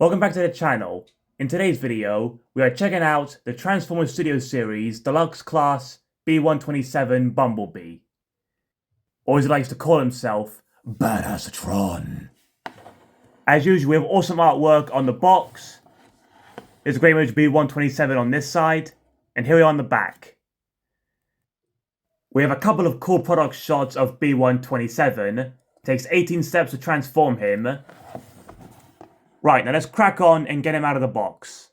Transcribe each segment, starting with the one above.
Welcome back to the channel. In today's video, we are checking out the Transformers Studio Series Deluxe Class B-127 Bumblebee. Or as he likes to call himself, Badassatron. As usual, we have awesome artwork on the box. There's a great image of B-127 on this side, and here we are on the back. We have a couple of cool product shots of B-127. It takes 18 steps to transform him. Right, now let's crack on and get him out of the box.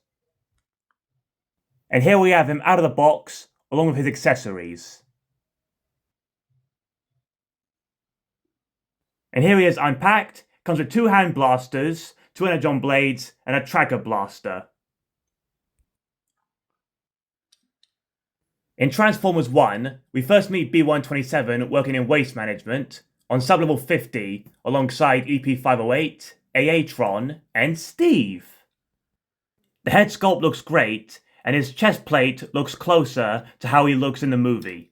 And here we have him out of the box, along with his accessories. And here he is unpacked. Comes with 2 hand blasters, 2 energon blades, and a tracker blaster. In Transformers 1, we first meet B-127 working in waste management on sublevel 50 alongside EP508, AA-tron, and Steve. The head sculpt looks great, and his chest plate looks closer to how he looks in the movie.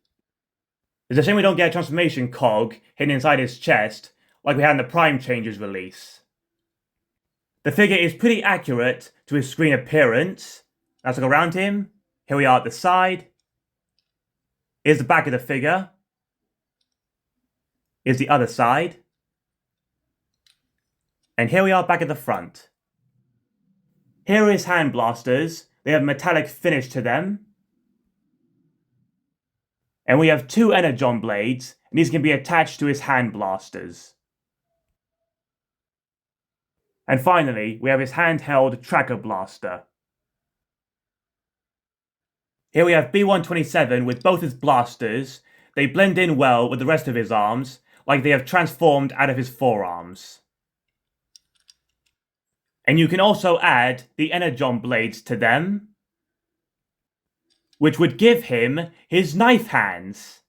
It's a shame we don't get a transformation cog hidden inside his chest, like we had in the Prime Changes release. The figure is pretty accurate to his screen appearance. Let's look around him. Here we are at the side. Here's the back of the figure. Here's the other side. And here we are back at the front. Here are his hand blasters. They have a metallic finish to them. And we have 2 energon blades, and these can be attached to his hand blasters. And finally, we have his handheld tracker blaster. Here we have B-127 with both his blasters. They blend in well with the rest of his arms, like they have transformed out of his forearms. And you can also add the energon blades to them, which would give him his knife hands.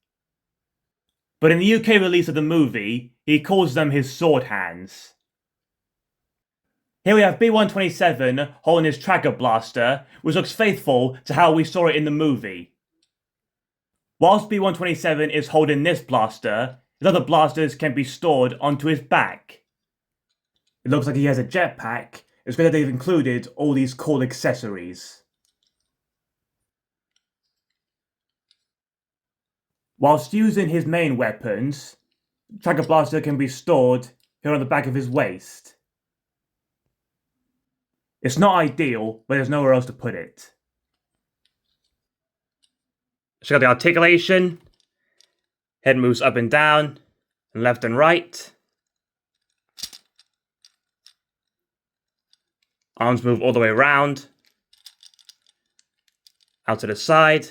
But in the UK release of the movie, he calls them his sword hands. Here we have B-127 holding his tracker blaster, which looks faithful to how we saw it in the movie. Whilst B-127 is holding this blaster, his other blasters can be stored onto his back. It looks like he has a jetpack. It's great that they've included all these cool accessories. Whilst using his main weapons, the tracker blaster can be stored here on the back of his waist. It's not ideal, but there's nowhere else to put it. Check out the articulation. Head moves up and down, and left and right. Arms move all the way around, out to the side,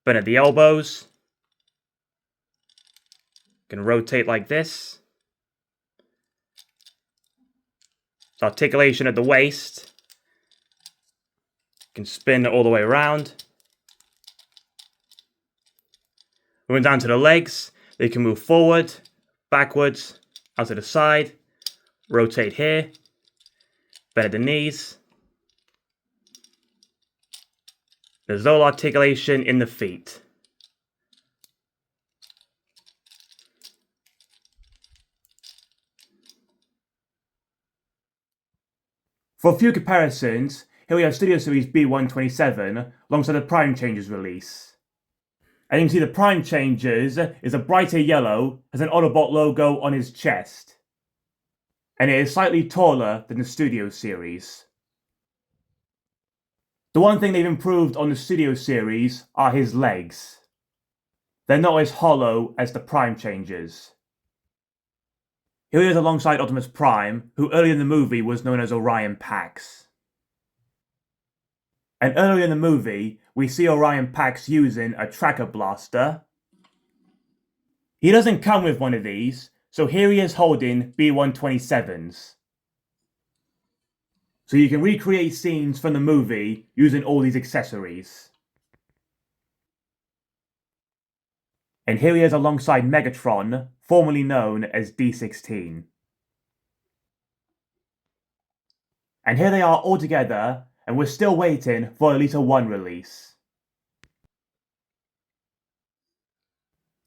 bend at the elbows. Can rotate like this. Articulation at the waist. Can spin all the way around. Moving down to the legs, they can move forward, backwards, out to the side, rotate here. Bend at the knees. There's no articulation in the feet. For a few comparisons, here we have Studio Series B-127 alongside the Prime Changes release. And you can see the Prime Changes is a brighter yellow, has an Autobot logo on his chest. And it is slightly taller than the Studio Series. The one thing they've improved on the Studio Series are his legs. They're not as hollow as the Prime Changes. Here he is alongside Optimus Prime, who earlier in the movie was known as Orion Pax. And earlier in the movie, we see Orion Pax using a tracker blaster. He doesn't come with one of these, so here he is holding B-127s. So you can recreate scenes from the movie using all these accessories. And here he is alongside Megatron, formerly known as D16. And here they are all together, and we're still waiting for Elita 1 release.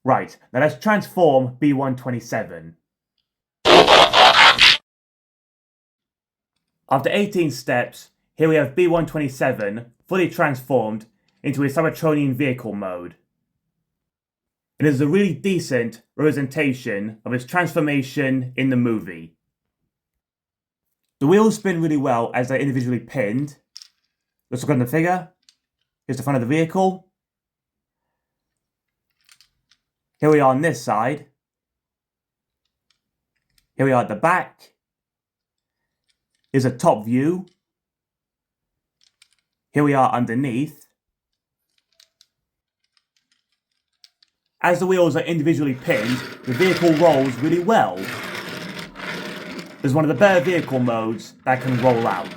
Right, now let's transform B-127. After 18 steps, here we have B-127 fully transformed into a Cybertronian vehicle mode. It is a really decent representation of its transformation in the movie. The wheels spin really well as they're individually pinned. Let's look on the figure. Here's the front of the vehicle. Here we are on this side. Here we are at the back. Here's a top view. Here we are underneath. As the wheels are individually pinned, the vehicle rolls really well. This is one of the better vehicle modes that can roll out.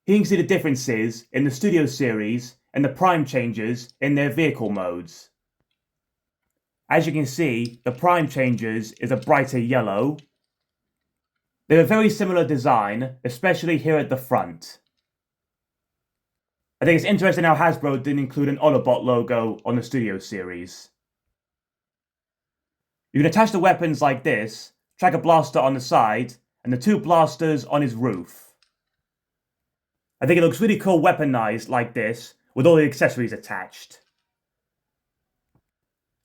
Here you can see the differences in the Studio Series and the Prime changes in their vehicle modes. As you can see, the Prime changes is a brighter yellow. They have a very similar design, especially here at the front. I think it's interesting how Hasbro didn't include an Autobot logo on the Studio Series. You can attach the weapons like this, track a blaster on the side, and the two blasters on his roof. I think it looks really cool weaponized like this, with all the accessories attached.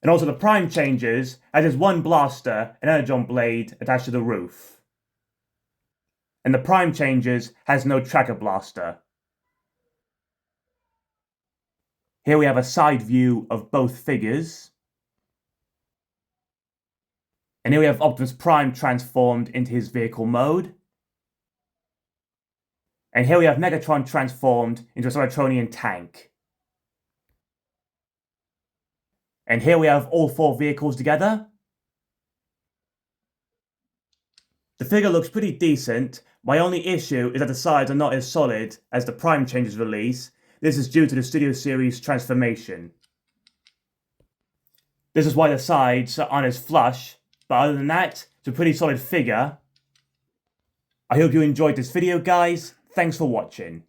And also the Prime changes has his one blaster and energon blade attached to the roof. And the Prime changes has no tracker blaster. Here we have a side view of both figures. And here we have Optimus Prime transformed into his vehicle mode. And here we have Megatron transformed into a Cybertronian tank. And here we have all four vehicles together. The figure looks pretty decent. My only issue is that the sides are not as solid as the Prime Changes release. This is due to the Studio Series transformation. This is why the sides aren't as flush, but other than that, it's a pretty solid figure. I hope you enjoyed this video, guys. Thanks for watching.